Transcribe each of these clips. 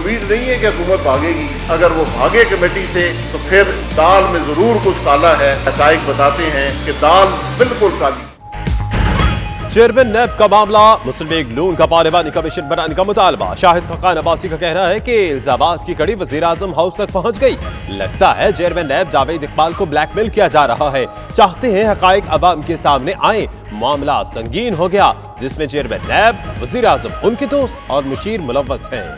उम्मीद नहीं है कि हुकूमत भागेगी। अगर वो भागे कमेटी से तो फिर दाल में जरूर कुछ काला है। हकाइक बताते हैं कि दाल बिल्कुल काली। चेयरमैन नैब का मामला, मुस्लिम लीग नून का पार्लिमानी कमीशन बनाने का मुतालबा। शाहिद खाकान अब्बासी का कहना है कि इल्जामात की कड़ी वजीर आजम हाउस तक पहुंच गई। लगता है चेयरमैन नैब जावेद इकबाल को ब्लैकमेल किया जा रहा है। चाहते हैं हकाइक अवाम के सामने आए। मामला संगीन हो गया जिसमें चेयरमैन नैब, वजीर आजम, उनके दोस्त और मुशीर मुलव्वस हैं।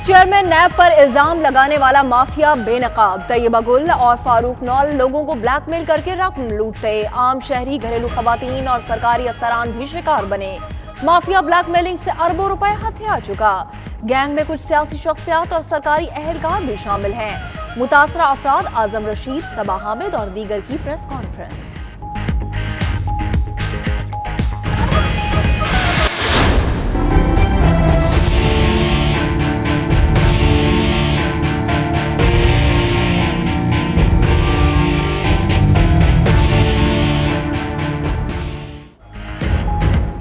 चेयरमैन नैब पर इल्जाम लगाने वाला माफिया बेनकाब तैयबा गुल और फारूक नौल लोगों को ब्लैकमेल करके रकम लूटते। आम शहरी, घरेलू खवातीन और सरकारी अफसरान भी शिकार बने। माफिया ब्लैकमेलिंग से अरबों रुपए हथिया चुका। गैंग में कुछ सियासी शख्सियात और सरकारी अहलकार भी शामिल हैं। मुतासरा अफराद आजम रशीद, सबा हामिद और दीगर की प्रेस कॉन्फ्रेंस।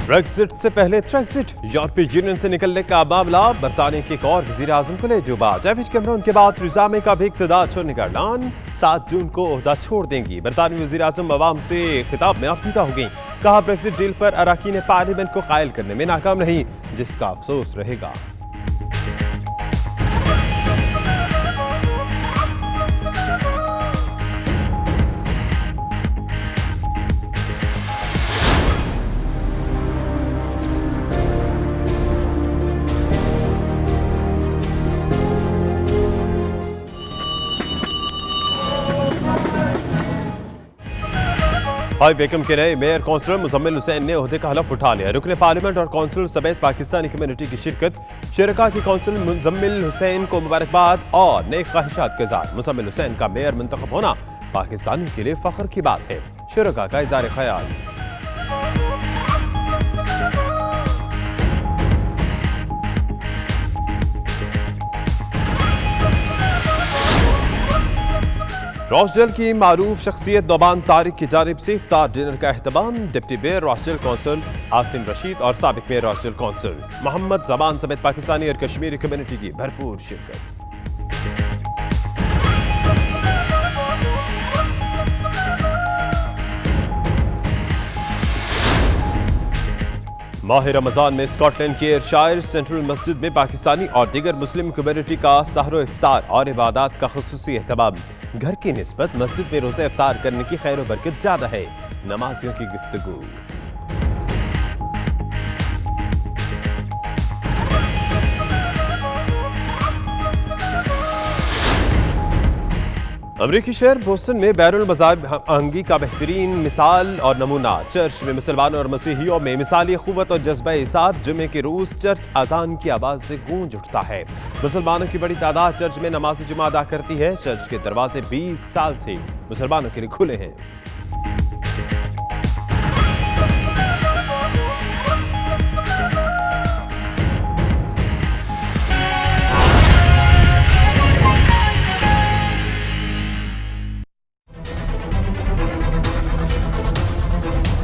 ब्रेक्जिट से पहले ट्रेक्सिट, यूरोपीय यूनियन से निकलने का मामला, बरतानिया के एक और वजीर आजम को ले जुबा। डेविड कैमरून के बाद थेरेसा मे का भी इक़्तिदार छोड़ने का ऐलान। 7 जून को ओहदा छोड़ देंगी। बरतानवी वजीर आजम अवाम से खिताब में आफरीदा हो गई। कहा ब्रेक्जिट डील पर अराकीन पार्लियामेंट को कायल करने में नाकाम नहीं, जिसका अफसोस रहेगा। हाई बेकम के नए मेयर कौंसलर मुजम्मिल हुसैन ने ओहदे का हलफ उठा लिया। रुकने पार्लियामेंट और कौंसलर समेत पाकिस्तानी कम्युनिटी की शिरकत। शुरका की कौंसलर मुजम्मिल हुसैन को मुबारकबाद और नेक ख्वाहिशात के साथ मुजम्मिल हुसैन का मेयर मुंतखब होना पाकिस्तानी के लिए फख्र की बात है। शुरका का इज़हार ख्याल। रॉसडेल की मारूफ शख्सियत नौबान तारिक की जानिब से इफ्तार डिनर का एहतमाम। Deputy mayor Rochdale council Asim Rashid और साबिक mayor Rochdale council Mohammad Zaman समेत पाकिस्तानी और कश्मीरी कम्युनिटी की भरपूर शिरकत। माह रमजान में स्कॉटलैंड के एयरशायर सेंट्रल मस्जिद में पाकिस्तानी और दीगर मुस्लिम कम्युनिटी का सहरो इफ्तार और इबादत का खुसूसी एहतमाम। घर की निस्बत मस्जिद में रोज़ा इफ्तार करने की खैर बरकत ज्यादा है। नमाजियों की गुफ्तगू। अमरीकी शहर बोस्टन में बैरुल मज़ाहिब आहंगी का बेहतरीन मिसाल और नमूना। चर्च में मुसलमानों और मसीहियों में मिसाली क़ुव्वत और जज्बा इसात। जुमे के रोज़ चर्च अजान की आवाज़ से गूंज उठता है। मुसलमानों की बड़ी तादाद चर्च में नमाज जुमा अदा करती है। चर्च के दरवाजे 20 साल से मुसलमानों के लिए खुले हैं।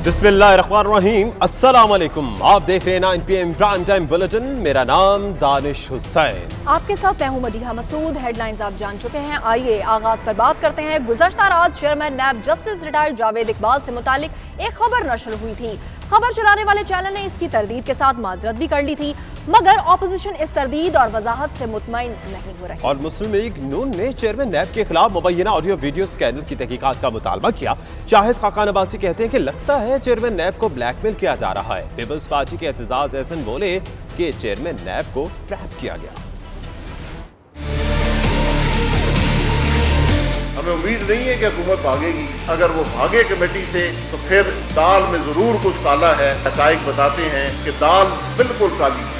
बिस्मिल्लाहिर्रहमानिर्रहीम, अस्सलाम वालेकुम। आप देख रहे हैं 9 PM प्राइम टाइम बुलेटिन। मेरा नाम दानिश हुसैन। आपके साथ मैं हूं मदीहा मसूद। हेडलाइंस आप जान चुके हैं। आइए आगाज पर बात करते हैं। गुज़श्ता रात chairman NAB justice retired Javed Iqbal से मुतालिक एक खबर नशर हुई थी। खबर चलाने वाले चैनल ने इसकी तरदीद के साथ माजरत भी कर ली थी, मगर ऑपोजिशन इस तरदीद और वजाहत से मुतमईन नहीं हो रही। और मुस्लिम लीग नून ने चेयरमैन नैब के खिलाफ मुबैना ऑडियो वीडियो स्कैंडल की तहकीकात का मुतालबा किया। शाहिद खाकान अब्बासी कहते हैं कि लगता है चेयरमैन नैब को ब्लैकमेल किया जा रहा है। पीपल्स पार्टी के एतजाज एहसन बोले कि चेयरमैन नैब को ट्रैप किया गया। हमें उम्मीद नहीं है कि हुकूमत भागेगी। अगर वो भागे कमेटी से तो फिर दाल में जरूर कुछ काला है। हकाइक बताते हैं कि दाल बिल्कुल काली है।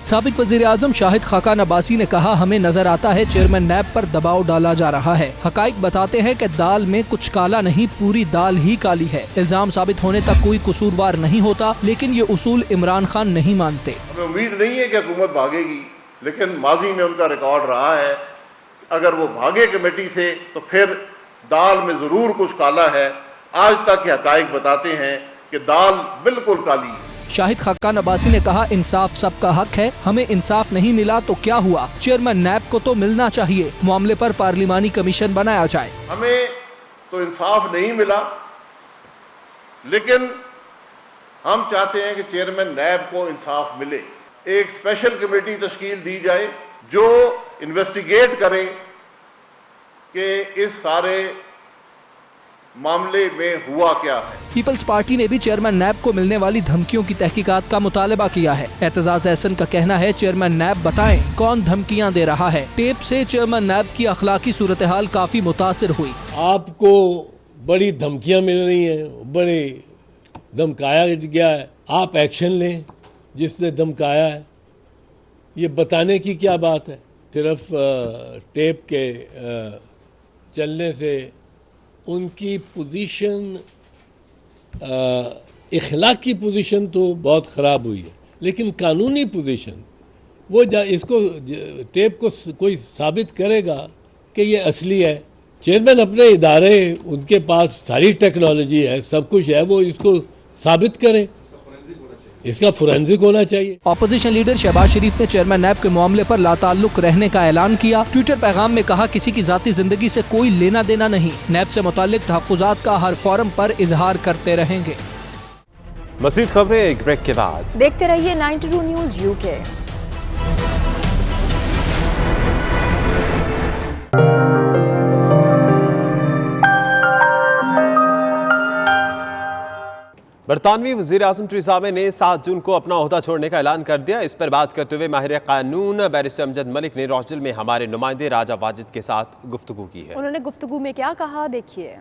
साबिक वजीर आजम शाहिद खाकान अब्बासी ने कहा, हमें नजर आता है चेयरमैन नैब पर दबाव डाला जा रहा है। हकाइक बताते हैं कि दाल में कुछ काला नहीं, पूरी दाल ही काली है। इल्जाम साबित होने तक कोई कसूरवार नहीं होता, लेकिन ये उसूल इमरान खान नहीं मानते। हमें उम्मीद नहीं है कि हुकूमत भागेगी, लेकिन माजी में उनका रिकॉर्ड रहा है, अगर वो भागे कमेटी से तो फिर दाल में जरूर कुछ काला है। आज तक के हकाइक बताते हैं कि दाल बिल्कुल काली है। शाहिद खाकान अब्बासी ने कहा, इंसाफ सबका हक है, हमें इंसाफ नहीं मिला तो क्या हुआ, चेयरमैन नैब को तो मिलना चाहिए। मामले पर पार्लिमानी कमीशन बनाया जाए। हमें तो इंसाफ नहीं मिला, लेकिन हम चाहते हैं कि चेयरमैन नैब को इंसाफ मिले। एक स्पेशल कमेटी तश्कील दी जाए जो इन्वेस्टिगेट करे कि इस सारे मामले में हुआ क्या है। पीपल्स पार्टी ने भी चेयरमैन नैब को मिलने वाली धमकियों की तहकीकात का मुतालबा किया है। एतजाज एहसन का कहना है, चेयरमैन नैब बताएं कौन धमकियां दे रहा है। टेप से चेयरमैन नैब की अखलाकी सूरत हाल काफी मुतासिर हुई। आपको बड़ी धमकियां मिल रही हैं, बड़े धमकाया गया है, आप एक्शन लें जिसने धमकाया है। ये बताने की क्या बात है? सिर्फ टेप के चलने से उनकी पोजीशन, इखलाकी पोजीशन तो बहुत ख़राब हुई है, लेकिन कानूनी पोजीशन वो इसको टेप को कोई साबित करेगा कि ये असली है। चेयरमैन अपने इदारे, उनके पास सारी टेक्नोलॉजी है, सब कुछ है, वो इसको साबित करें। इसका फोरेंसिक होना चाहिए। ऑपोजिशन लीडर शहबाज शरीफ ने चेयरमैन नैब के मामले पर लाताल्लुक रहने का ऐलान किया। ट्विटर पैगाम में कहा, किसी की जाती जिंदगी से कोई लेना देना नहीं, नैब से मुताल्लिक तहफ़्फ़ुज़ात का हर फोरम पर इजहार करते रहेंगे। मज़ीद खबरें एक ब्रेक के बाद। देखते रहिए 92 न्यूज़ UK। बरतानवी वज़ीर आज़म टेरेसा मे ने 7 जून को अपना ओहदा छोड़ने का ऐलान कर दिया। इस पर बात करते हुए माहिर कानून बैरिस्टर अमजद मलिक ने रोहजल में हमारे नुमाइंदे राजा वाजिद के साथ गुफ्तगू की है। उन्होंने गुफ्तगू में क्या कहा, देखिए।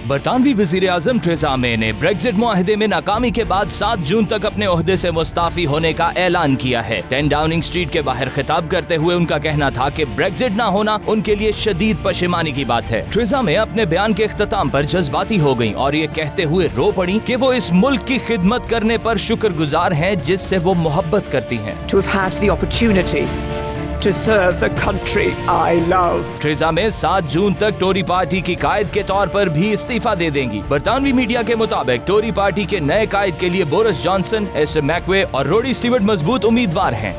बरतानवी वज़ीर आज़म टेरेसा मे ने ब्रेक्जिट मुआहदे में नाकामी के बाद 7 जून तक अपने ओहदे से मुस्ताफी होने का ऐलान किया है। 10 डाउनिंग स्ट्रीट के बाहर खिताब करते हुए उनका कहना था कि ब्रेक्जिट ना होना उनके लिए शदीद पशेमानी की बात है। टेरेसा मे अपने बयान के इख्तिताम पर जज्बाती हो गयी और ये कहते हुए रो पड़ी कि वो इस मुल्क की खिदमत करने पर शुक्रगुजार हैं जिससे वो मोहब्बत करती हैं। To serve the country I love. Theresa May 7 June तक टोरी पार्टी की कायद के तौर पर भी इस्तीफा दे देंगी। बरतानवी मीडिया के मुताबिक टोरी पार्टी के नए कायद के लिए बोरिस जॉनसन, एस्टर मैकवे और रोडी स्टीवर्ट मजबूत उम्मीदवार हैं।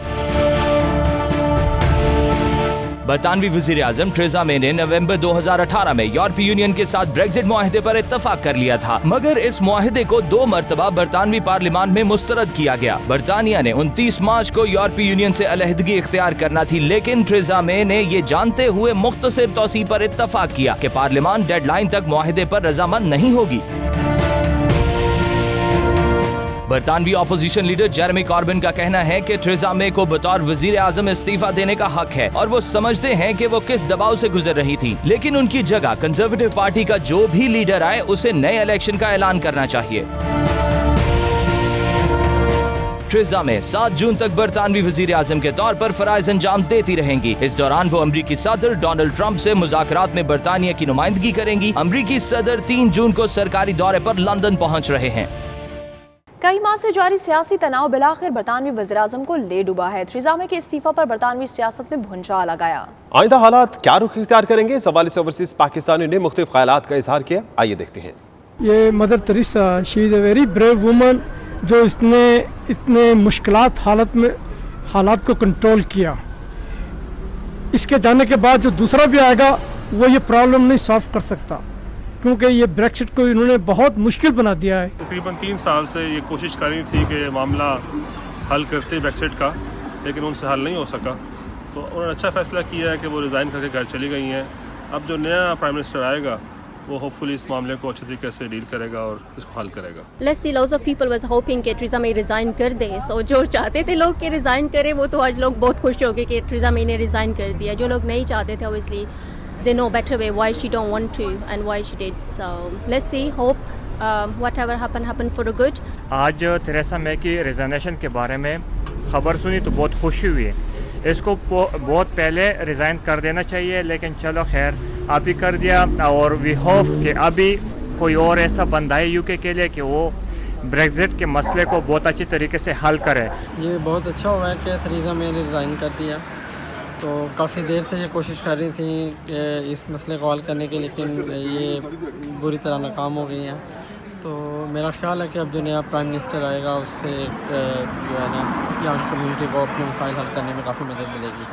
बरतानवी वज़ीर आज़म टेरेसा मे ने नवंबर 2018 में यूरोपीय यूनियन के साथ ब्रेक्जिट मुआहदे पर इत्तफाक कर लिया था, मगर इस मुआहदे को 2 मरतबा बरतानवी पार्लियामेंट में मुस्तरद किया गया। बरतानिया ने 29 मार्च को यूरोपीय यूनियन से अलहदगी इख्तियार करना थी, लेकिन टेरेसा मे ने ये जानते हुए मुख्तसर तौसीह पर इत्तफाक किया कि पार्लियामेंट डेडलाइन तक मुआहदे पर रजामंद नहीं होगी। बरतानवी ऑपोजिशन लीडर जेरेमी कॉर्बिन का कहना है कि टेरेसा मे को बतौर वजीर आजम इस्तीफा देने का हक है और वो समझते हैं कि वो किस दबाव से गुजर रही थी, लेकिन उनकी जगह कंजर्वेटिव पार्टी का जो भी लीडर आए उसे नए इलेक्शन का ऐलान करना चाहिए। टेरेसा मे 7 जून तक बरतानवी वजीर आजम के तौर पर फराइज अंजाम देती रहेंगी। इस दौरान वो अमरीकी सदर डोनाल्ड ट्रंप से मुज़ाकरात में बरतानिया की नुमाइंदगी करेंगी। अमरीकी सदर 3 जून को सरकारी दौरे पर लंदन पहुंच रहे हैं। कई माह से जारी सियासी तनाव बिलाखिर बरतानवी वज़ीर-ए-आज़म को ले डूबा है। टेरेसा मे के इस्तीफा पर बरतानवी सियासत में भूंचाल आ गया। आइंदा हालात क्या रुख इख्तियार करेंगे, इस हवाले से ओवरसीज पाकिस्तानी ने मुख्तलिफ ख्यालात का इजहार किया। आइए देखते हैं। ये mother Teresa, she is a very brave woman, जो इसने इतने मुश्किलात हालात को कंट्रोल किया। इसके जाने के बाद जो दूसरा भी आएगा वो ये प्रॉब्लम नहीं सॉल्व कर सकता, क्योंकि ये ब्रेक्सिट को इन्होंने बहुत मुश्किल बना दिया है। तकरीबन 3 साल से ये कोशिश कर रही थी कि मामला हल करते ब्रेक्सिट का, लेकिन उनसे हल नहीं हो सका। तो उन्होंने अच्छा फैसला किया है कि वो रिज़ाइन करके घर चली गई हैं। अब जो नया प्राइम मिनिस्टर आएगा वो होपफुली इस मामले को अच्छे तरीके से डील करेगा और इसको हल करेगा। Let's see, lots of people was hoping कि Theresa May रिज़ाइन कर दे। So जो चाहते थे लोग कि रिज़ाइन करे, वो तो आज लोग बहुत खुश हो गए कि Theresa May ने रिज़ाइन कर दिया। जो लोग नहीं चाहते थे, obviously they know better way why she don't want to and why she did. So let's see, hope whatever happen for the good. आज थेरेसा मे की रिज़ाइनेशन के बारे में ख़बर सुनी तो बहुत खुशी हुई है। इसको बहुत पहले रिज़ाइन कर देना चाहिए, लेकिन चलो खैर अभी कर दिया और वी होप कि अभी कोई और ऐसा बंदा है यूके के लिए कि वो ब्रेक्जिट के मसले को बहुत अच्छी तरीके से हल करे। ये बहुत अच्छा हुआ है कि थेरेसा मे ने रिज़ाइन कर दिया। तो काफ़ी देर से ये कोशिश कर रही थी कि इस मसले को हल करने की, लेकिन ये बुरी तरह नाकाम हो गई हैं। तो मेरा ख्याल है कि अब जो नया प्राइम मिनिस्टर आएगा उससे जो है ना यहाँ की कम्युनिटी को अपने मसाइल हल करने में काफ़ी मदद मिलेगी।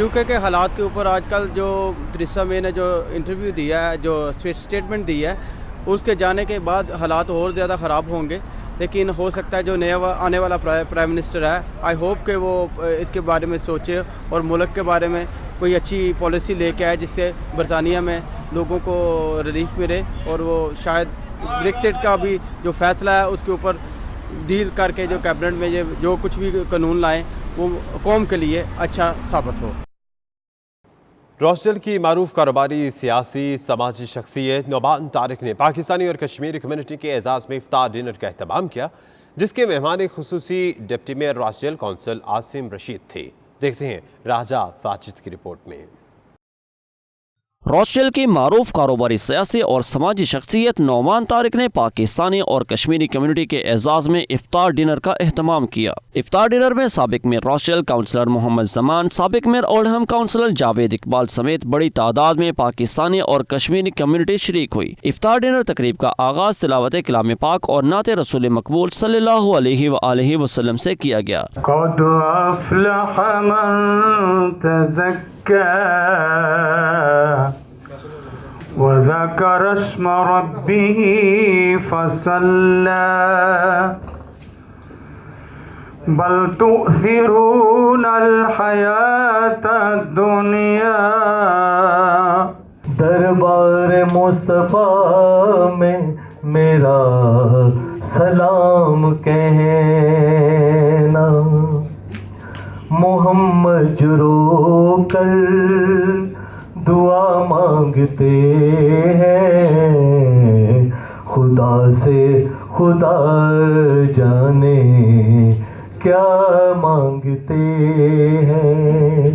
यूके के हालात के ऊपर आजकल जो थेरेसा मे ने जो इंटरव्यू दिया है, जो स्टेटमेंट दी है, उसके जाने के बाद हालात और ज़्यादा ख़राब होंगे। लेकिन हो सकता है जो नया आने वाला प्राइम मिनिस्टर है, आई होप कि वो इसके बारे में सोचे और मुल्क के बारे में कोई अच्छी पॉलिसी लेके आए जिससे बरतानिया में लोगों को रिलीफ मिले और वो शायद ब्रेक्सिट का भी जो फैसला है उसके ऊपर डील करके जो कैबिनेट में ये जो कुछ भी कानून लाएं वो कौम के लिए अच्छा साबित हो। रॉसडेल की मारूफ कारोबारी, सियासी, समाजी शख्सियत नौमान तारिक ने पाकिस्तानी और कश्मीरी कम्युनिटी के एजाज़ में इफ्तार डिनर का अहतमाम किया, जिसके मेहमान खुसूसी deputy mayor Rochdale council Asim Rashid थे। देखते हैं राजा फाजिद की रिपोर्ट में। रॉसडेल की मारूफ कारोबारी, सियासी और समाजी शख्सियत नौमान तारिक ने पाकिस्तानी और कश्मीरी कम्युनिटी के एजाज़ में इफ्तार डिनर का एहतमाम किया। इफ्तार डिनर में साबिक मेयर रॉसडेल काउंसलर मोहम्मद जमान, साबिक mayor Oldham councillor Javed Iqbal समेत बड़ी तादाद में पाकिस्तानी और कश्मीरी कम्युनिटी शरीक हुई। इफ्तार डिनर तकरीब का आगाज तिलावत कलाम पाक और नाते रसूल मकबूल सल्लल्लाहु अलैहि वसल्लम से किया गया। वज़कर अस्म रब्बिही फसल्ला बल तुअ्सिरूनल हयातद दुनिया। दरबार मुस्तफ़ा में मेरा सलाम कहना, मोहम्मद जो रो कर दुआ मांगते हैं, खुदा से खुदा जाने क्या मांगते हैं।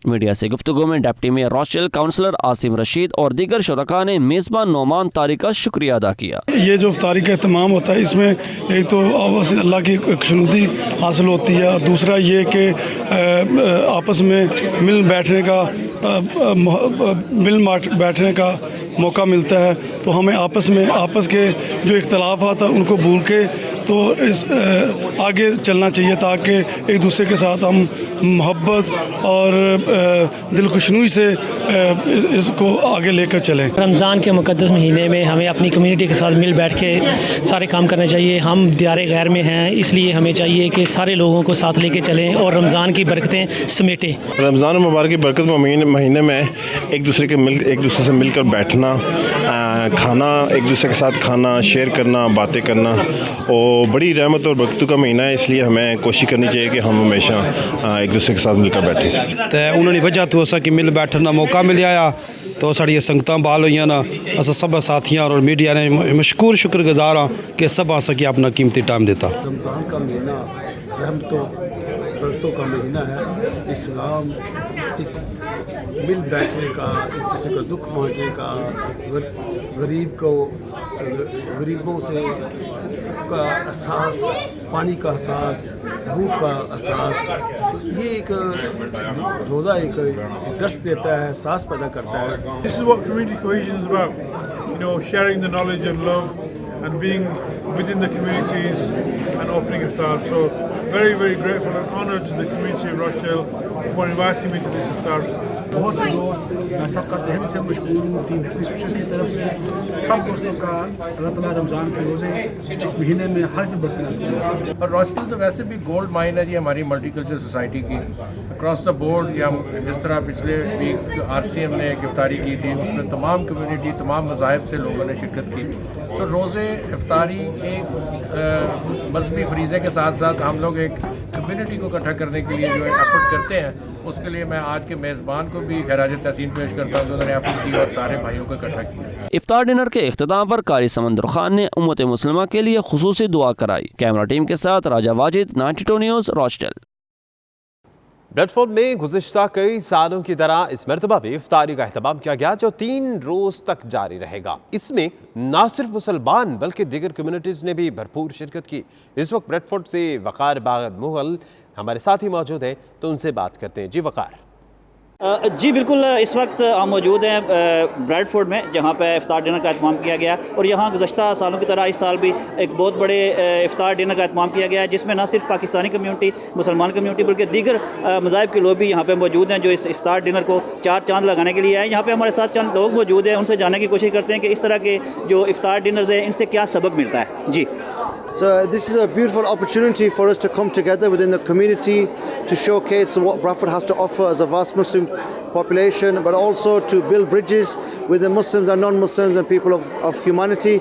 मीडिया से गुफ्तगू में deputy mayor रॉसडेल councillor Asim Rashid और दीगर शुरका ने मेज़बान नौमान तारिक का शुक्रिया अदा किया। ये जो इफ्तारी का एहतमाम होता है, इसमें एक तो अल्लाह की खुशनुदी हासिल होती है और दूसरा ये कि आपस में मिल बैठने का मौका मिलता है। तो हमें आपस के जो इख्तलाफात हैं उनको भूल के तो इस आगे चलना चाहिए, ताकि एक दूसरे के साथ हम मोहब्बत और दिलखुशनुई से इसको आगे लेकर चलें। रमज़ान के मुक़द्दस महीने में हमें अपनी कम्युनिटी के साथ मिल बैठ के सारे काम करने चाहिए। हम दियारे गैर में हैं, इसलिए हमें चाहिए कि सारे लोगों को साथ लेके चलें और रमज़ान की बरकतें समेटें। रमज़ान मुबारक की बरकत महीने में एक दूसरे से मिलकर बैठना, खाना, एक दूसरे के साथ खाना, शेयर करना, बातें करना, और बड़ी रहमत और बरकत का महीना है। इसलिए हमें कोशिश करनी चाहिए कि हम हमेशा एक दूसरे के साथ मिलकर बैठें। तो उन्होंने वजह तो असा कि मिल बैठने का मौका मिलिया तो साड़ी संगत बहाल हुई ना, अस सब साथियों और मीडिया ने मशकूर शुक्रगुजार हाँ कि सब असा कि अपना कीमती टाइम देता। रमज़ान का महीना रहमतों बरकतों का महीना है। इस्लाम मिल बैठने का, एक दूसरे का दुख बांटने का, गरीबों से का एहसास, पानी का एहसास, भूख का एहसास, तो ये एक रोज़ा एक दर्स देता है, एहसास पैदा करता है। This is what community cohesion is about, you know, sharing the knowledge and love and being within the communities and opening iftar. So very, very grateful and honoured to the community of Rochdale for inviting me to this iftar. बहुत से दोस्त मैं सबका तहे से मशहूर हूँ team happy social की तरफ से सब दोस्तों का अल्लाह ताला रमज़ान के रोज़े इस महीने में हर भी बरकरार और रॉचडेल तो वैसे भी गोल्ड माइन है जी हमारी मल्टीकल्चरल सोसाइटी की अक्रॉस द बोर्ड या जिस तरह पिछले वीक RCM ने एक इफ्तारी की थी उसमें तमाम कम्युनिटी तमाम मज़ाहिब से लोगों ने शिरकत की तो रोज़े इफ्तारी एक मजहबी फरीज़े के साथ साथ हम लोग एक कम्युनिटी को इकट्ठा करने के लिए जो है एफर्ट करते हैं उसके लिए मैं आज के मेज़बान को भी खैराज तहसीन पेश करता हूँ जिन्होंने एफर्ट की और सारे भाइयों को इकट्ठा किया। इफ्तार डिनर के इख्तिताम पर कारी समंदर खान ने उम्मत मुस्लिमा के लिए खुसूसी दुआ कराई। कैमरा टीम के साथ राजा वाजिद, 92 न्यूज़, रॉचडेल। ब्रेडफोर्ड में गुज़िश्ता कई सालों की तरह इस मरतबा भी इफ्तारी का एहतमाम किया गया जो 3 रोज़ तक जारी रहेगा। इसमें न सिर्फ मुसलमान बल्कि दीगर कम्युनिटीज़ ने भी भरपूर शिरकत की। इस वक्त ब्रेडफोर्ड से वक़ार मुगल हमारे साथ ही मौजूद हैं तो उनसे बात करते हैं। जी वक़ार। जी बिल्कुल, इस वक्त हम मौजूद हैं ब्रेडफोर्ड में जहाँ पे इफ्तार डिनर का एहतमाम किया गया और यहाँ गुज़श्ता सालों की तरह इस साल भी एक बहुत बड़े इफ्तार डिनर का एहतमाम किया गया है जिसमें न सिर्फ पाकिस्तानी कम्युनिटी, मुसलमान कम्युनिटी बल्कि दीगर मज़ाहिब के लोग भी यहाँ पे मौजूद हैं जो इस इफ्तार डिनर को 4 चांद लगाने के लिए आए। यहाँ पे हमारे साथ चंद लोग मौजूद हैं, उनसे जानने की कोशिश करते हैं कि इस तरह के जो इफ्तार डिनर्स हैं इनसे क्या सबक मिलता है। जी So this is a beautiful opportunity for us to come together within the community to showcase what Bradford has to offer as a vast Muslim population, but also to build bridges with the Muslims and non-Muslims and people of humanity.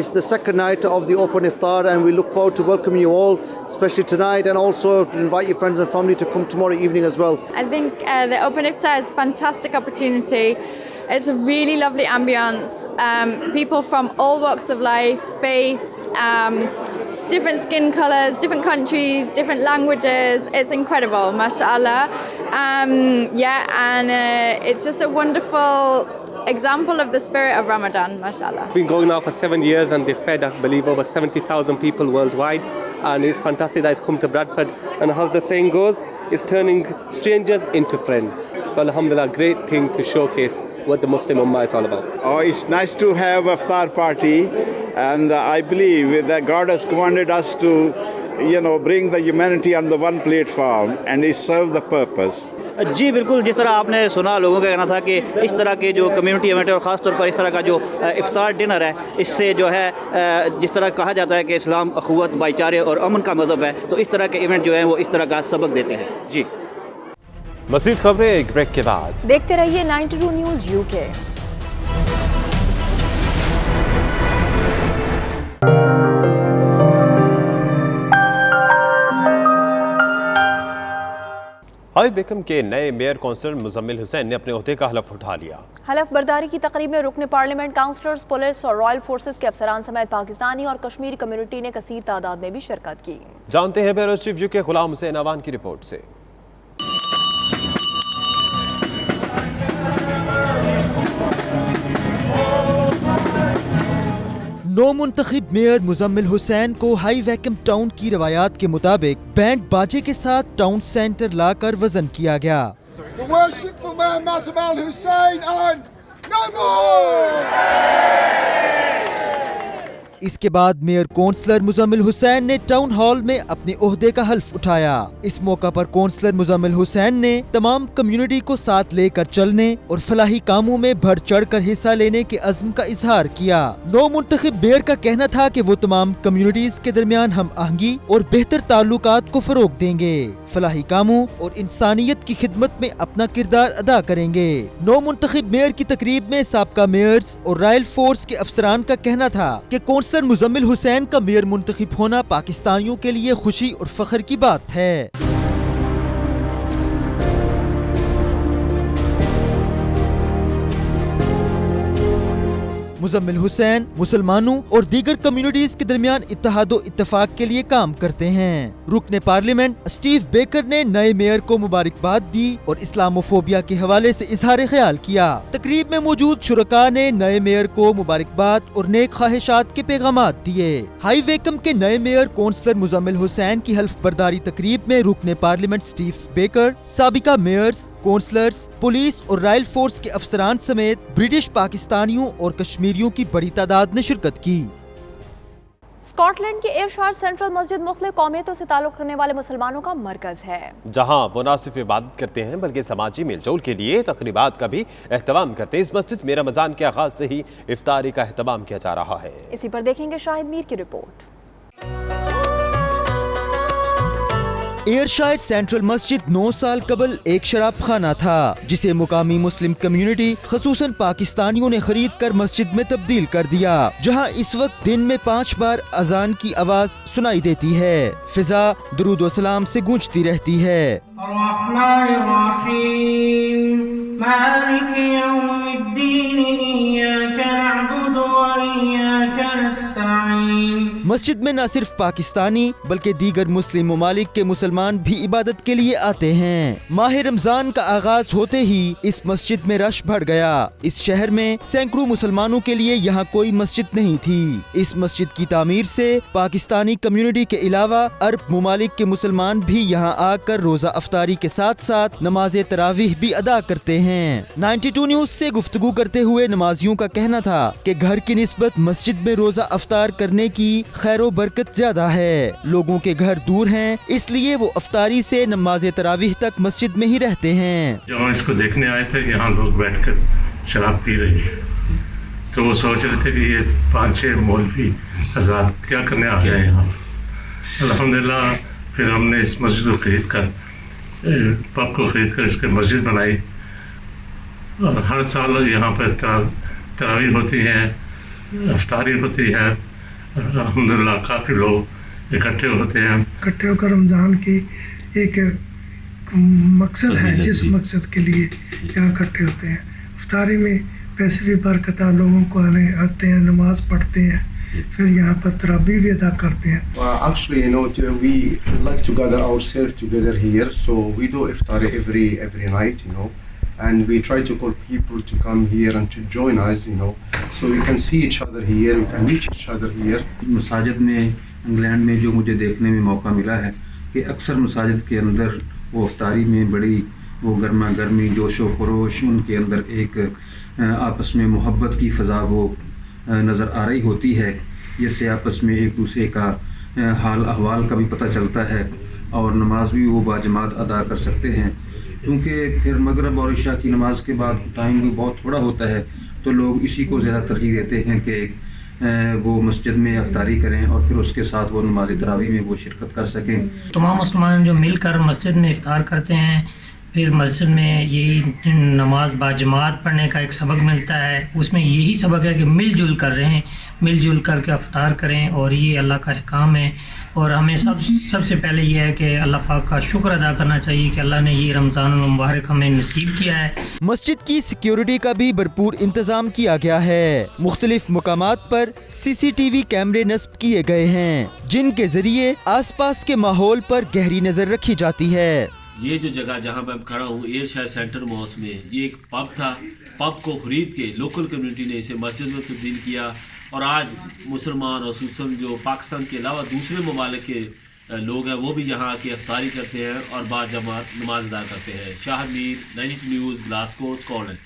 It's the second night of the open iftar and we look forward to welcoming you all, especially tonight, and also to invite your friends and family to come tomorrow evening as well. I think the open iftar is a fantastic opportunity. It's a really lovely ambience. People from all walks of life, faith, different skin colours, different countries, different languages. It's incredible, mashallah. It's just a wonderful example of the spirit of Ramadan, mashallah. It's been going now for 7 years and they've fed, I believe, over 70,000 people worldwide. And it's fantastic that it's come to Bradford. And as the saying goes, it's turning strangers into friends. So alhamdulillah, great thing to showcase what the Muslim Ummah is all about. Oh, it's nice to have a iftar party, and I believe that God has commanded us to, bring the humanity on the one platform and it serve the purpose. जी बिल्कुल, जिस तरह आपने सुना लोगों का कहना था कि इस तरह के जो कम्युनिटी इवेंट है और ख़ास तौर पर इस तरह का जो इफ्तार डिनर है इससे जो है जिस तरह कहा जाता है कि इस्लाम अखुवत, भाईचारे और अमन का मज़हब है, तो इस तरह के इवेंट जो है वो इस तरह का सबक देते हैं। जी मज़ीद खबरें एक ब्रेक के बाद। देखते रहिए 92 न्यूज़ UK। हाई वेकम के नए मेयर काउंसलर मुजम्मिल हुसैन ने अपने ओहदे का हलफ उठा लिया। हलफ बर्दारी की तकरीब में रुकन पार्लियामेंट, काउंसलर्स, पुलिस और रॉयल फोर्सेस के अफसरान समेत पाकिस्तानी और कश्मीरी कम्युनिटी ने कसीर तादाद में भी शिरकत की। जानते हैं bureau chief UK Ghulam Hussain Awan की रिपोर्ट से। नौ मुंतखब मेयर मुजम्मिल हुसैन को हाई वैकम टाउन की रवायात के मुताबिक बैंड बाजे के साथ टाउन सेंटर लाकर वजन किया गया। इसके बाद मेयर काउंसलर मुजम्मिल हुसैन ने टाउन हॉल में अपने ओहदे का हल्फ उठाया। इस मौका पर काउंसलर मुजम्मिल हुसैन ने तमाम कम्युनिटी को साथ लेकर चलने और फलाही कामों में बढ़ चढ़ कर हिस्सा लेने के अज़्म का इजहार किया। नौ मुंतखब मेयर का कहना था कि वो तमाम कम्युनिटीज के दरमियान हम आहंगी और बेहतर ताल्लुकात को फरोग देंगे, फलाही कामों और इंसानियत की खिदमत में अपना किरदार अदा करेंगे। नौ मुंतखब मेयर की तकरीब में साबका मेयर्स और रॉयल फोर्स के अफसरान का कहना था कि काउंसलर मुजम्मिल हुसैन का मेयर मुंतखब होना पाकिस्तानियों के लिए खुशी और फख्र की बात है। मुजम्मिल हुसैन मुसलमानों और दीगर कम्युनिटीज के दरमियान इत्तेहादो इत्तेफाक के लिए काम करते हैं। रुकने पार्लियामेंट स्टीव बेकर ने नए मेयर को मुबारकबाद दी और इस्लामोफोबिया के हवाले से इजहार ख्याल किया। तकरीब में मौजूद शुरका ने नए मेयर को मुबारकबाद और नेक ख्वाहिशात के पैगामात दिए। हाई वेकम के नए मेयर काउंसलर मुजम्मिल हुसैन की हल्फ बर्दारी तकरीब में रुकने पार्लियामेंट स्टीव बेकर, साबिका मेयर्स, काउंसलर्स, पुलिस और रॉयल फोर्स के अफसरान समेत ब्रिटिश पाकिस्तानियों और कश्मीरियों की बड़ी तादाद ने शिरकत की। स्कॉटलैंड की एयरशायर सेंट्रल मस्जिद मुख्तलिफ कौमियतों से ताल्लुक़ रखने वाले मुसलमानों का मरकज़ है, जहाँ वो न सिर्फ इबादत करते हैं बल्कि समाजी मेलजोल के लिए तकरीबात का भी एहतमाम करते हैं। इस मस्जिद में रमज़ान के आगाज़ से ही इफ्तारी का एहतमाम किया जा रहा है। इसी पर देखेंगे शाहिद मीर की रिपोर्ट। एयरशायर सेंट्रल मस्जिद 9 साल कबल एक शराब खाना था, जिसे मुकामी मुस्लिम कम्युनिटी खसूसन पाकिस्तानियों ने खरीद कर मस्जिद में तब्दील कर दिया, जहां इस वक्त दिन में 5 बार अजान की आवाज सुनाई देती है। फिजा दुरूद व सलाम से गूंजती रहती है। मस्जिद में न सिर्फ पाकिस्तानी बल्कि दीगर मुस्लिम ममालिक के मुसलमान भी इबादत के लिए आते हैं। माह रमजान का आगाज होते ही इस मस्जिद में रश बढ़ गया। इस शहर में सैकड़ों मुसलमानों के लिए यहाँ कोई मस्जिद नहीं थी। इस मस्जिद की तामीर से पाकिस्तानी कम्युनिटी के अलावा अरब ममालिक के मुसलमान भी यहाँ आकर रोजा अफ्तारी के साथ साथ नमाज तरावीह भी अदा करते हैं। 92 न्यूज से गुफ्तगू करते हुए नमाजियों का कहना था कि घर की निस्बत मस्जिद में रोजा अफ्तार करने की खैरो बरकत ज्यादा है। लोगों के घर दूर हैं, इसलिए वो अफ्तारी से नमाज तरावीह तक मस्जिद में ही रहते हैं। जब हम इसको देखने आए थे, यहाँ लोग बैठकर शराब पी रहे थे, तो वो सोच रहे थे कि ये 5-6 मौलवी आज़ाद क्या करने आ गया यहाँ। अल्हम्दुलिल्लाह फिर हमने इस मस्जिद को खरीद कर, पब को खरीद कर इसके मस्जिद बनाई और हर साल यहाँ पर तरावीह होती है, अफ्तारी होती है। अल्हम्दुलिल्लाह काफ़ी लोग इकट्ठे होते हैं। इकट्ठे होकर रमज़ान की एक मकसद है, जिस मकसद के लिए यहाँ इकट्ठे होते हैं। इफ्तारी में पैसे भी बरकत, लोगों को आते हैं, नमाज पढ़ते हैं, फिर यहाँ पर तराबीह भी अदा करते हैं। Actually, you know, we like to gather ourselves together here, so we do iftari every night, you know. And we try to call people to come here and to join us, you know, so we can see each other here, we can reach each other here. मसाजिद में England में जो मुझे देखने में मौका मिला है कि अक्सर मसाजिद के अंदर वो इफ्तारी में बड़ी वो गर्मा गर्मी, जोशो खरोश, उनके अंदर एक आपस में मोहब्बत की फ़ज़ा वो नज़र आ रही होती है, जिससे आपस में एक दूसरे का हाल अहवाल का भी पता चलता है और नमाज भी वो बाजमात अदा कर सकते हैं। क्योंकि फिर मगरब और इशा की नमाज के बाद टाइम भी बहुत थोड़ा होता है, तो लोग इसी को ज़्यादा तरजीह देते हैं कि वो मस्जिद में अफ्तारी करें और फिर उसके साथ वो नमाज तरावीह में वो शिरकत कर सकें। तमाम मुसलमान जो मिलकर मस्जिद में इफ्तार करते हैं, फिर मस्जिद में यही नमाज बाजमात पढ़ने का एक सबक मिलता है। उसमें यही सबक है कि मिलजुल कर रहें, मिलजुल करके अफ्तार करें, और ये अल्लाह का अहकाम है। और हमें सबसे पहले ये है कि अल्लाह पाक का शुक्र अदा करना चाहिए कि अल्लाह ने ये रमज़ान मुबारक हमें नसीब किया है। मस्जिद की सिक्योरिटी का भी भरपूर इंतजाम किया गया है। मुख्तलिफ मुकामात पर CCTV कैमरे नस्ब किए गए हैं, जिनके जरिए आसपास के माहौल पर गहरी नजर रखी जाती है। ये जो जगह जहाँ पर मैं खड़ा हूँ, एयरशायर सेंटर मॉस में, ये एक पब था। पब को खरीद के लोकल कम्युनिटी ने इसे मस्जिद में तब्दील किया, और आज मुसलमान और खुसूसन जो पाकिस्तान के अलावा दूसरे ममालिक के लोग हैं, वो भी यहाँ आके अफ्तारी करते हैं और बाद जमात नमाज अदा करते हैं। Shahid Mir, 92 news, Glasgow, Scotland.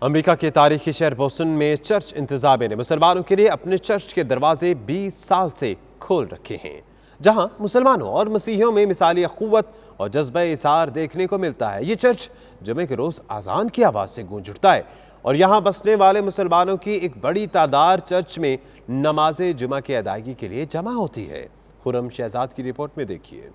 America के तारीखी शहर बोस्टन में चर्च इंतजामिया ने मुसलमानों के लिए अपने चर्च के दरवाजे 20 साल से खोल रखे हैं, जहाँ मुसलमानों और मसीहियों में मिसाली अखुवत और जज्बा इसार देखने को मिलता है। ये चर्च जुमे के रोज़ आज़ान की आवाज़ से गूंज उठता है और यहाँ बसने वाले मुसलमानों की एक बड़ी तादाद चर्च में नमाज जुमा की अदायगी के लिए जमा होती है। खुरम शहजाद की रिपोर्ट में देखिए।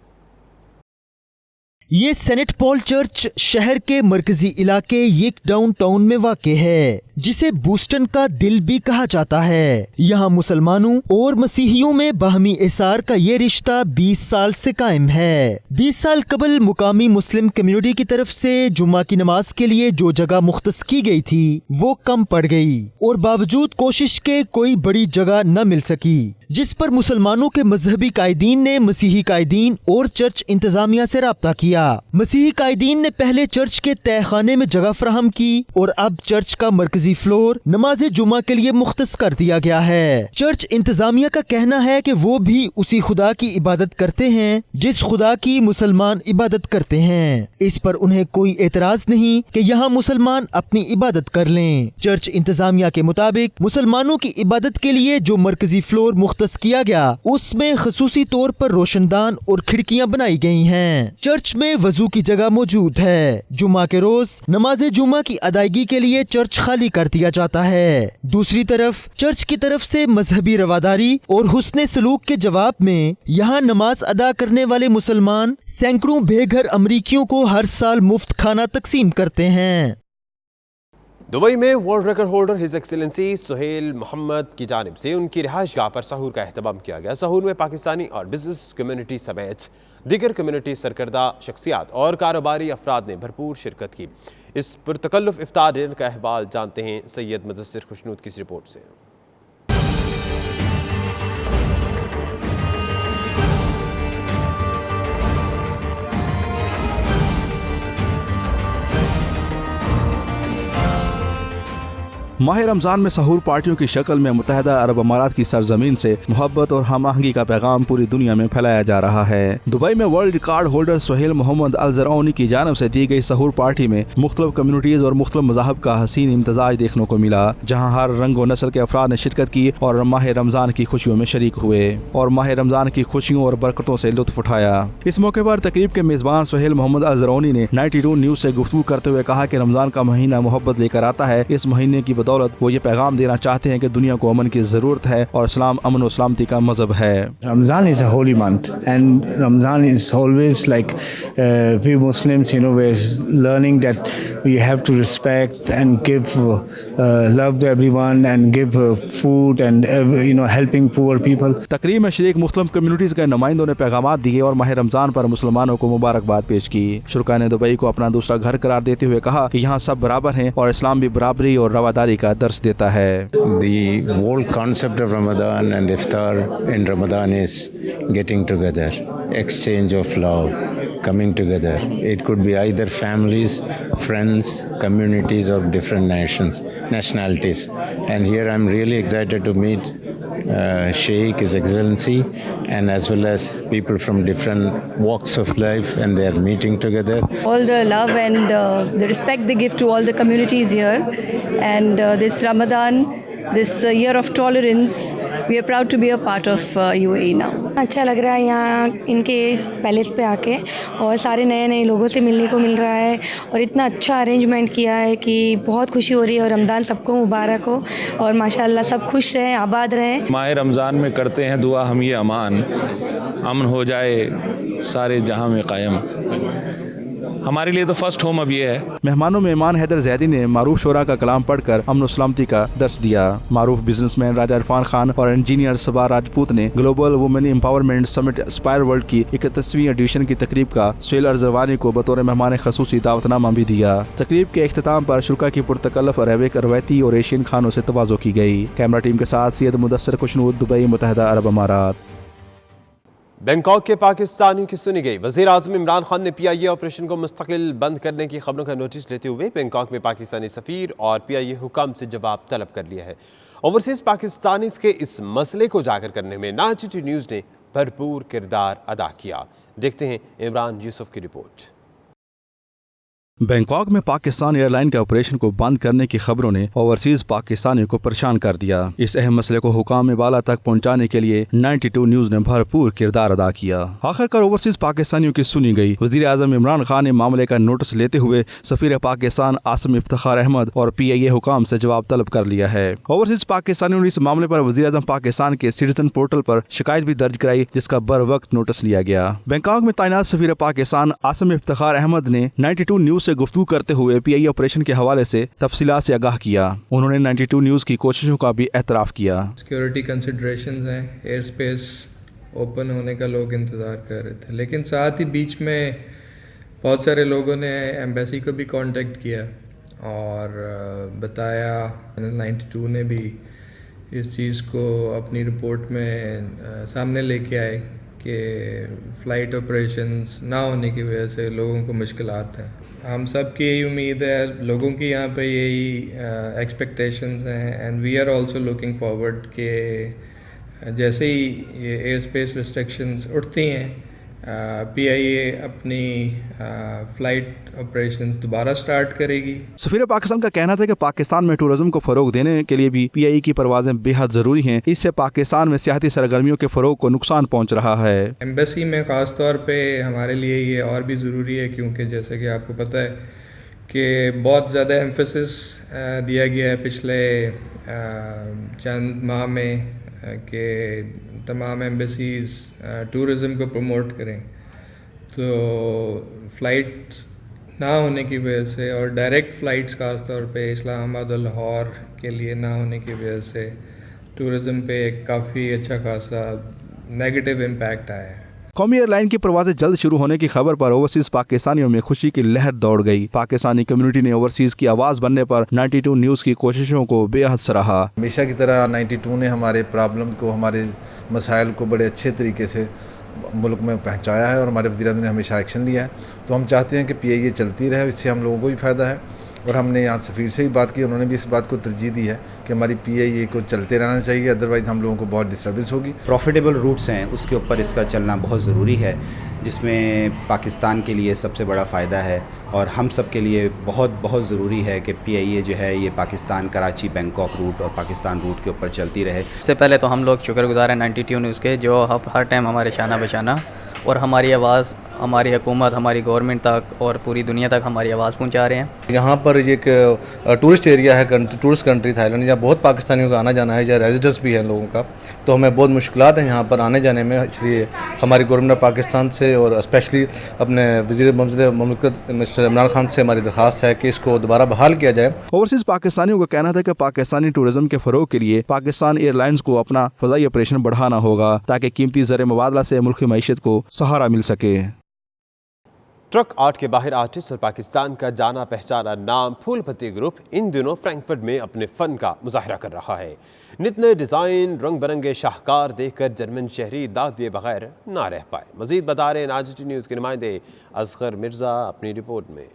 ये सेनेट पॉल चर्च शहर के मरकजी इलाके येक डाउनटाउन में वाक़ है, जिसे बोस्टन का दिल भी कहा जाता है। यहाँ मुसलमानों और मसीहियों में बाहमी एसार का ये रिश्ता 20 साल से कायम है। 20 साल कबल मुकामी मुस्लिम कम्युनिटी की तरफ से जुम्मा की नमाज के लिए जो जगह मुख्तस की गई थी वो कम पड़ गई और बावजूद कोशिश के कोई बड़ी जगह न मिल सकी, जिस पर मुसलमानों के मजहबी कायदीन ने मसीही कायदीन और चर्च इंतजामिया से राब्ता किया। मसीही कायदीन ने पहले चर्च के तहखाने में जगह फराहम की और अब चर्च का मरकजी मरकजी फ्लोर नमाज जुमा के लिए मुख्तस कर दिया गया है। चर्च इंतजामिया का कहना है कि वो भी उसी खुदा की इबादत करते हैं जिस खुदा की मुसलमान इबादत करते हैं। इस पर उन्हें कोई एतराज नहीं कि यहाँ मुसलमान अपनी इबादत कर लें। चर्च इंतजामिया के मुताबिक मुसलमानों की इबादत के लिए जो मरकजी फ्लोर मुख्तस किया गया उसमें खसूसी तौर पर रोशनदान और खिड़कियां बनाई गई हैं। चर्च में वजू की जगह मौजूद है। जुमा के रोज नमाज जुमा की अदायगी के लिए चर्च खाली कर दिया जाता है। दूसरी तरफ चर्च की तरफ से मजहबी रवादारी और हुस्ने सलूक के जवाब में यहाँ नमाज अदा करने वाले मुसलमान सैकड़ों बेघर अमरीकियों को हर साल मुफ्त खाना तकसीम करते हैं। दुबई में world record holder his excellency Suhail Mohammed की जानिब से उनकी रिहाइशगाह पर सहूर का एहतमाम किया गया। सहूर में पाकिस्तानी और बिजनेस कम्युनिटी समेत दीगर कम्युनिटी सरकर्दा शख्सियात और कारोबारी अफराद ने भरपूर शिरकत की। इस पुरतकल्लुफ इफ्तार डिनर का अहवाल जानते हैं सैयद मुदस्सिर खुशनूद की रिपोर्ट से। माह रमज़ान में सहूर पार्टियों की शक्ल में मुत्तहदा अरब अमारात की सरजमीन से मोहब्बत और हम आहंगी का पैगाम पूरी दुनिया में फैलाया जा रहा है। दुबई में world record holder Suhail Mohammed Al Zarooni की जानिब से दी गई सहूर पार्टी में मुख्तलिफ कम्युनिटीज़ और मुख्तलिफ मज़ाहब का हसीन इम्तजाज देखने को मिला, जहाँ हर रंग व नस्ल के अफराद ने शिरकत की और माह रमज़ान की खुशियों में शरीक हुए और माह रमज़ान की खुशियों और बरकतों से लुत्फ उठाया। इस मौके पर तकरीब के मेज़बान सुहेल मोहम्मद अल ज़रौनी ने 92 न्यूज़ से गुफ्तगू करते हुए कहा कि रमज़ान का महीना मोहब्बत लेकर आता है। इस महीने की बदौलत वो ये पैगाम देना चाहते हैं कि दुनिया को अमन की जरूरत है और इस्लाम अमन और सलामती का मजहब है। Ramadan is a holy month and Ramadan is always like we Muslims, we're learning that we have to respect and give love to everyone and give food and helping poor people. तकरीब में शरीक मुख्तलिफ communities के नुमाइंदों ने पैगाम दिए और माह रमजान पर मुसलमानों को मुबारकबाद पेश की। शुरका ने दुबई को अपना दूसरा घर करार देते हुए कहा कि यहाँ सब बराबर हैं और इस्लाम भी बराबरी और रवादारी का दर्स देता है। The whole concept of Ramadan and iftar in Ramadan is getting together, exchange of love, coming together. It could be either families, friends, communities of different nationalities. And here I'm really excited to meet Sheikh, His Excellency, and as well as people from different walks of life, and they are meeting together. All the love and the respect they give to all the communities here, and this Ramadan, this year of tolerance, we are proud to be a part of UAE now. अच्छा लग रहा है यहाँ इनके palace पे आके और सारे नए नए लोगों से मिलने को मिल रहा है और इतना अच्छा अरेंजमेंट किया है कि बहुत खुशी हो रही है और रमज़ान सबको मुबारक हो और माशाल्लाह सब खुश रहें, आबाद रहें। माह रमज़ान में करते हैं दुआ हम ये अमन हो जाए सारे जहां में कायम। हमारे लिए तो फर्स्ट होम अब ये है। मेहमानों में ईमान हैदर जैदी ने मारूफ शोरा का कलाम पढ़कर अमन और सलामती का दर्स दिया। मारूफ बिजनेसमैन राजा इरफान खान और इंजीनियर सबा राजपूत ने global women empowerment summit Aspire world की 31वीं एडिशन की तकरीब का सुहेल अरज़रवानी को बतौर मेहमान खसूसी दावतनामा भी दिया। तकरीब के अख्ताम पर शुरा की पुरतकल्लफ अरेबिक, रवायती और एशियन खानों से तवाज़ो की गई। कैमरा टीम के साथ सैयद मुदस्सिर खुशनूद, दुबई, मुत्तहदा अरब अमारात। बैंकॉक के पाकिस्तानियों की सुनी गई। वज़ीर आज़म इमरान खान ने PIA ऑपरेशन को मुस्तकिल बंद करने की खबरों का नोटिस लेते हुए बैंकॉक में पाकिस्तानी सफ़ीर और PIA हुकाम से जवाब तलब कर लिया है। ओवरसीज़ पाकिस्तानीज़ के इस मसले को उजागर करने में नाचिटी न्यूज़ ने भरपूर किरदार अदा किया। देखते हैं इमरान यूसुफ की रिपोर्ट। बैंकॉक में पाकिस्तान एयरलाइन के ऑपरेशन को बंद करने की खबरों ने ओवरसीज पाकिस्तानियों को परेशान कर दिया। इस अहम मसले को हुकाम वाला तक पहुंचाने के लिए 92 न्यूज ने भरपूर किरदार अदा किया। आखिरकार ओवरसीज पाकिस्तानियों की सुनी गई। वजीर आजम इमरान खान ने मामले का नोटिस लेते हुए सफीर पाकिस्तान आसिम इफ्तिखार अहमद और PIA हुकाम से जवाब तलब कर लिया है। ओवरसीज पाकिस्तानियों ने इस मामले पर वजीर आजम पाकिस्तान के सिटीजन पोर्टल पर शिकायत भी दर्ज कराई, जिसका बर वक्त नोटिस लिया गया। बैंकॉक में तैनात सफीर पाकिस्तान आसिम इफ्तिखार अहमद ने 92 न्यूज से गुफ्तगू करते हुए PIA ऑपरेशन के हवाले से तफसीलात से आगाह किया। उन्होंने 92 न्यूज की कोशिशों का भी एतराफ किया। सिक्योरिटी कंसिडरेशंस हैं, एयर स्पेस ओपन होने का लोग इंतज़ार कर रहे थे, लेकिन साथ ही बीच में बहुत सारे लोगों ने एम्बेसी को भी कांटेक्ट किया और बताया। 92 ने भी इस चीज़ को अपनी रिपोर्ट में सामने लेके आए कि फ़्लाइट ऑपरेशंस ना होने की वजह से लोगों को मुश्किलात हैं। हम सब की यही उम्मीद है, लोगों की यहाँ पे यही एक्सपेक्टेशंस हैं, and we are also looking forward कि जैसे ही ये एयर स्पेस रिस्ट्रिक्शंस उठती हैं, PIA अपनी फ़्लाइट ऑपरेशंस दोबारा स्टार्ट करेगी। सफीर पाकिस्तान का कहना था कि पाकिस्तान में टूरिज्म को फ़रोग देने के लिए भी PIA की परवाजें बेहद ज़रूरी हैं। इससे पाकिस्तान में सियाहती सरगर्मियों के फ़रोग को नुकसान पहुँच रहा है। एम्बेसी में ख़ास तौर पे हमारे लिए ये और भी ज़रूरी है, क्योंकि जैसे कि आपको पता है कि बहुत ज़्यादा एम्फेसिस दिया गया है पिछले चंद माह में कि तमाम एम्बेसीज़ टूरिज़म को प्रमोट करें। तो फ़्लाइट ना होने की वजह से और डायरेक्ट फ़्लाइट्स ख़ास तौर पे इस्लामाबाद और लाहौर के लिए ना होने की वजह से टूरिज़म पे काफ़ी अच्छा खासा नेगेटिव इम्पैक्ट आया है। कौमी एयरलाइन की परवाजें जल्द शुरू होने की खबर पर ओवरसीज पाकिस्तानियों में खुशी की लहर दौड़ गई। पाकिस्तानी कम्युनिटी ने ओवरसीज की आवाज़ बनने पर 92 न्यूज़ की कोशिशों को बेहद सराहा। हमेशा की तरह 92 ने हमारे प्रॉब्लम को, हमारे मसाइल को बड़े अच्छे तरीके से मुल्क में पहुँचाया है और हमारे वज़ीर-ए-आज़म ने हमेशा एक्शन लिया है। तो हम चाहते हैं कि PIA चलती रहे, इससे हम लोगों को भी फ़ायदा है। और हमने यहाँ सफ़ीर से भी बात की, उन्होंने भी इस बात को तरजीह दी है कि हमारी PIA को चलते रहना चाहिए, अदरवाइज़ हम लोगों को बहुत डिस्टर्बेंस होगी। प्रॉफिटेबल रूट्स हैं, उसके ऊपर इसका चलना बहुत ज़रूरी है, जिसमें पाकिस्तान के लिए सबसे बड़ा फ़ायदा है और हम सब के लिए बहुत बहुत ज़रूरी है कि PIA जो है ये पाकिस्तान कराची बैंकॉक रूट और पाकिस्तान रूट के ऊपर चलती रहे। सबसे पहले तो हम लोग शुक्रगुजार हैं 92 न्यूज़ के, जो हर टाइम हमारे शाना बशाना और हमारी आवाज़ हमारी हुकूमत, हमारी गवर्नमेंट तक और पूरी दुनिया तक हमारी आवाज़ पहुंचा रहे हैं। यहाँ पर एक टूरिस्ट एरिया है, टूरिस्ट कंट्री थाईलैंड, यहाँ बहुत पाकिस्तानियों का आना जाना है, जहाँ रेजिडेंस भी है लोगों का, तो हमें बहुत मुश्किलात हैं यहाँ पर आने जाने में। इसलिए हमारी गवर्नमेंट पाकिस्तान से और स्पेशली अपने वज़ीर मुमलिकत मिस्टर इमरान खान से हमारी दरख्वास्त है कि इसको दोबारा बहाल किया जाए। ओवरसीज पाकिस्तानियों का कहना था कि पाकिस्तानी टूरिज्म के फ़रोग के लिए पाकिस्तान एयरलाइंस को अपना फ़ज़ाई ऑपरेशन बढ़ाना होगा ताकि कीमती ज़र मुबादला से मुल्की मईशत को सहारा मिल सके। ट्रक आर्ट के बाहर आर्टिस्ट और पाकिस्तान का जाना पहचाना नाम फूलपत्ती ग्रुप इन दिनों फ्रैंकफर्ट में अपने फ़न का मुजाहरा कर रहा है। नित नए डिज़ाइन, रंग बिरंगे शाहकार देखकर जर्मन शहरी दाद दिए बगैर ना रह पाए। मज़ीद बता रहे हैं आजटी न्यूज़ के नुमाइंदे असगर मिर्ज़ा अपनी रिपोर्ट में।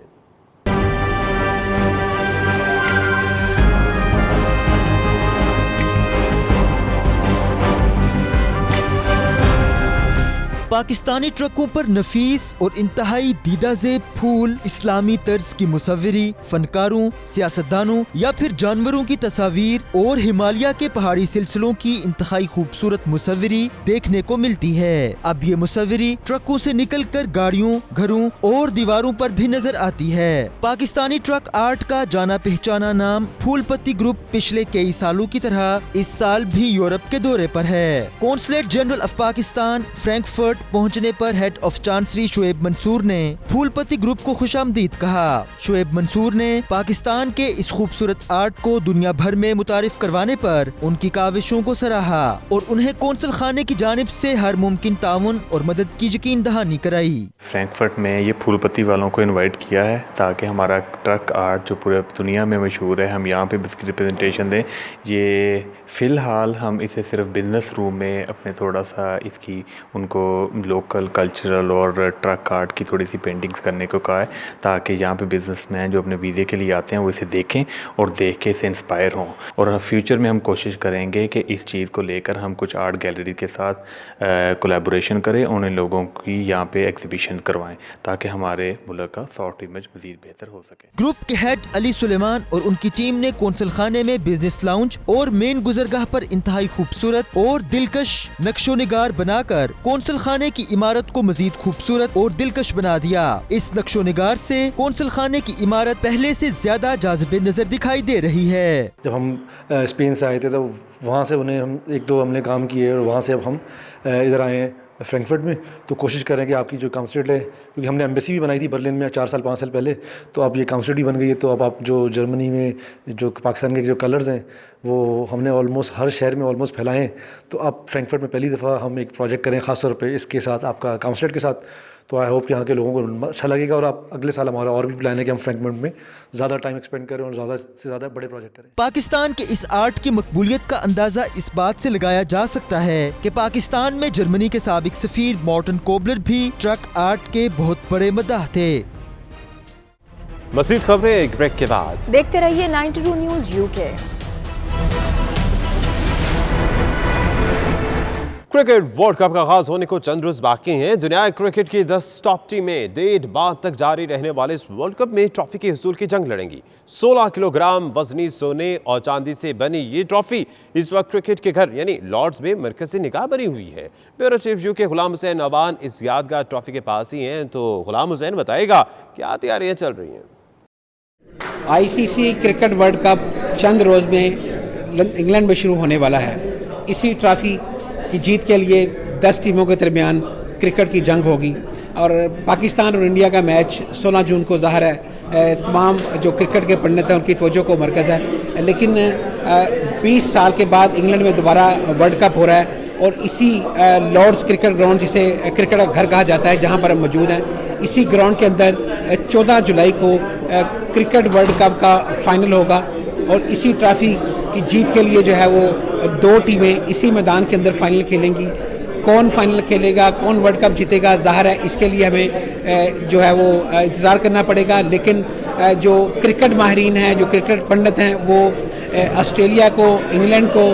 पाकिस्तानी ट्रकों पर नफीस और इंतहाई दीदाज़ेब फूल, इस्लामी तर्ज की मुसव्विरी, फनकारों, सियासतदानों या फिर जानवरों की तस्वीर और हिमालय के पहाड़ी सिलसिलों की इंतहाई खूबसूरत मुसव्विरी देखने को मिलती है। अब ये मुसव्विरी ट्रकों से निकलकर गाड़ियों, घरों और दीवारों पर भी नजर आती है। पाकिस्तानी ट्रक आर्ट का जाना पहचाना नाम फूलपत्ती ग्रुप पिछले कई सालों की तरह इस साल भी यूरोप के दौरे पर है। Consulate general of Pakistan Frankfurt पहुंचने पर head of chancery Shoaib Mansoor ने फूलपत्ती ग्रुप को खुशामदीद कहा। शुएब मंसूर ने पाकिस्तान के इस खूबसूरत आर्ट को दुनिया भर में मुतारिफ करवाने पर उनकी काविशों को सराहा और उन्हें कौंसल खाने की जानिब से हर मुमकिन ताउन और मदद की यकीन दहानी कराई। फ्रैंकफर्ट में ये फूलपत्ती वालों को इनवाइट किया है ताकि हमारा ट्रक आर्ट जो पूरे दुनिया में मशहूर है, हम यहाँ पे इसकी रिप्रेजेंटेशन दें। ये फ़िलहाल हम इसे सिर्फ बिज़नेस रूम में अपने थोड़ा सा इसकी उनको लोकल कल्चरल और ट्रक आर्ट की थोड़ी सी पेंटिंग्स करने को कहा है ताकि यहाँ पे बिजनेसमैन जो अपने वीज़े के लिए आते हैं वो इसे देखें और देख के इसे इंस्पायर हों। और फ्यूचर में हम कोशिश करेंगे कि इस चीज़ को लेकर हम कुछ आर्ट गैलरी के साथ कोलैबोरेशन करें, उन लोगों की यहाँ पे एग्जीबिशन करवाएं ताकि हमारे मुल्क का सॉफ्ट इमेज मज़ीद बेहतर हो सके। ग्रुप के हेड अली सुलेमान और उनकी टीम ने कौंसल खाने में बिजनेस लाउंज और मेन गुजरगाह पर इंतहाई खूबसूरत और दिलकश नक्शो निगार बनाकर कौंसल खाने की इमारत को मजीद खूबसूरत और दिलकश बना दिया। इस नक्शो निगार से कौंसल खाने की इमारत पहले से ज्यादा जाज़िब नजर दिखाई दे रही है। जब हम स्पेन से आए थे तो वहाँ से उन्हें हम एक दो हमने काम किए और वहाँ से अब हम इधर आए हैं फ्रैंकफर्ट में। तो कोशिश करें कि आपकी जो काउंसलेट है, क्योंकि हमने एम्बेसी भी बनाई थी बर्लिन में 4-5 साल पहले, तो अब ये काउंसलेट भी बन गई है। तो अब आप जो जर्मनी में जो पाकिस्तान के जो कलर्स हैं वो हमने ऑलमोस्ट हर शहर में ऑलमोस्ट फैलाए हैं। तो अब फ्रैंकफर्ट में पहली दफ़ा हम एक प्रोजेक्ट करें ख़ास तौर पे इसके साथ आपका काउंसलेट के साथ, तो आई होप कि यहाँ के लोगों को अच्छा लगेगा। और आप अगले साल हमारा और भी प्लान है कि हम फ्रैंकफर्ट में ज़्यादा टाइम एक्सपेंड करें और ज़्यादा से ज़्यादा बड़े प्रोजेक्ट करें। पाकिस्तान के इस आर्ट की मकबूलियत का अंदाजा इस बात से लगाया जा सकता है कि पाकिस्तान में जर्मनी के साबिक सफीर मॉर्टन कोबलर भी ट्रक आर्ट के बहुत बड़े मदाह थे। मज़ीद खबरें एक ब्रेक के बाद। देखते रहिए 92 news UK. Cricket world cup का आगाज होने को चंद रोज बाकी हैं। दुनिया क्रिकेट की 10 टॉप टीमें डेढ़ बाद तक जारी रहने वाले इस वर्ल्ड कप में ट्रॉफी के हुसूल की जंग लड़ेंगी। 16 किलोग्राम वजनी सोने और चांदी से बनी ये ट्रॉफी इस वक्त क्रिकेट के घर यानी लॉर्ड्स में मरकज़ी निगाह बनी हुई है। Bureau chief UK Ghulam Hussain Awan इस यादगार ट्रॉफी के पास ही हैं, तो गुलाम हुसैन बताएगा क्या तैयारियां चल रही हैं। ICC क्रिकेट वर्ल्ड कप चंद रोज़ में इंग्लैंड में शुरू होने वाला है। इसी ट्रॉफी की जीत के लिए 10 टीमों के दरमियान क्रिकेट की जंग होगी और पाकिस्तान और इंडिया का मैच 16 जून को ज़ाहिर है तमाम जो क्रिकेट के पंडित हैं उनकी तवज्जो को मरकज़ है। लेकिन 20 साल के बाद इंग्लैंड में दोबारा वर्ल्ड कप हो रहा है और इसी लॉर्ड्स क्रिकेट ग्राउंड जिसे क्रिकेट का घर कहा जाता है जहाँ पर हम मौजूद हैं, इसी ग्राउंड के अंदर 14 जुलाई को क्रिकेट वर्ल्ड कप का फाइनल होगा और इसी ट्रॉफी की जीत के लिए जो है वो 2 टीमें इसी मैदान के अंदर फाइनल खेलेंगी। कौन फाइनल खेलेगा, कौन वर्ल्ड कप जीतेगा, ज़ाहिर है इसके लिए हमें जो है वो इंतज़ार करना पड़ेगा। लेकिन जो क्रिकेट माहिरीन हैं, जो क्रिकेट पंडित हैं, वो ऑस्ट्रेलिया को, इंग्लैंड को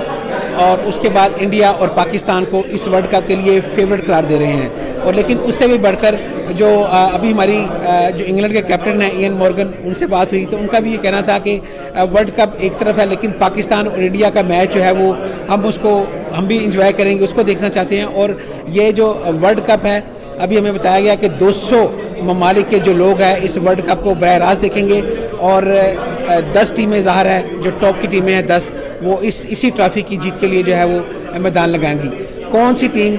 और उसके बाद इंडिया और पाकिस्तान को इस वर्ल्ड कप के लिए फेवरेट करार दे रहे हैं। और लेकिन उससे भी बढ़कर जो अभी हमारी जो इंग्लैंड के कैप्टन हैं इयन मॉर्गन, उनसे बात हुई तो उनका भी ये कहना था कि वर्ल्ड कप एक तरफ है लेकिन पाकिस्तान और इंडिया का मैच जो है वो हम भी इंजॉय करेंगे, उसको देखना चाहते हैं। और ये जो वर्ल्ड कप है अभी हमें बताया गया कि 200 ममालिक के जो लोग हैं इस वर्ल्ड कप को बराह रास्त देखेंगे और 10 टीमें ज़ाहिर है जो टॉप की टीमें हैं 10 वो इसी ट्रॉफी की जीत के लिए जो है वो मैदान लगाएंगी। कौन सी टीम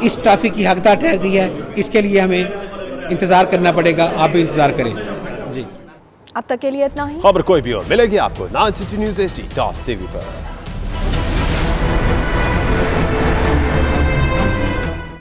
इस ट्रॉफी की हकदार ठहरती है इसके लिए हमें इंतज़ार करना पड़ेगा। आप भी इंतज़ार करें जी। अब तक के लिए इतना ही। खबर कोई भी हो मिलेगी आपको 92 न्यूज़ HD.tv पर।